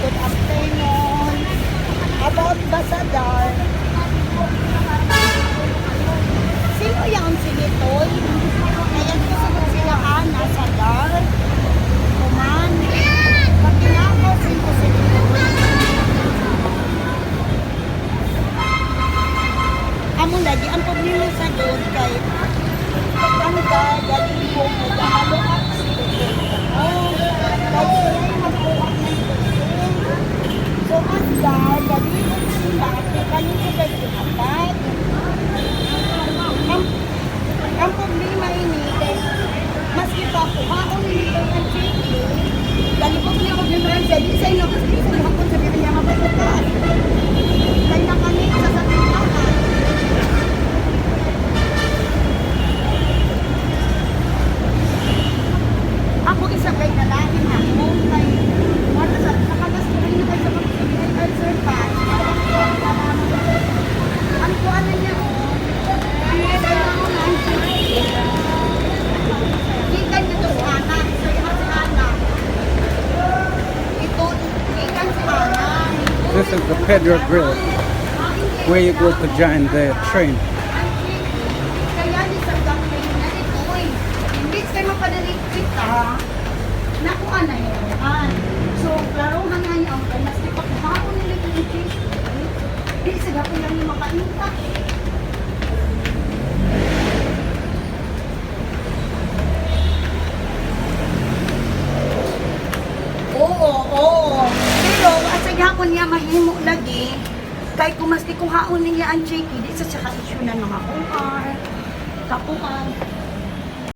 Good afternoon. About Basadar. Sino yung sinitoy? Ayan ko sila Ana sa Dar. Kuman. Pagkinako sino sinitoy. Amo na di ang problema sa doon kay ang Dar galing ko magkahalo ang sinitoy. Kaya sila magkuha ng so, ang dahil, dali ko sila, kanin ko kayo sinapat. Ang problema ini, maski pa ako, ako nilito ng chiki, dali ko sila mag-memorance, di sa inyo, kasi sa mga kung sabi niya mapasukan. Kaya na kami sa sabihan. Ako isa kay nalahin ako, kay wala sa nakagastuhin na kayo sa pagsabihin ay surpass. Ang kuwan na niya, ikan nito si Ana, so yung si Ana. Ito, ikan si Ana. This is the Pedro Grill, where you go to join the train. Kaya ni sa gawin na ito, imbis kayo mapadalik kita, nakuha na yun. So, klaro nga nga niya ang kanas, di pa kumako nila yung cheese. Di sa gapon lang yung makainta. Oo. Pero, asa gapon niya mahimo lagi, kahit kumasti kung haon niya ang cheeky, di sa saka issue na mga kumar, kapuan.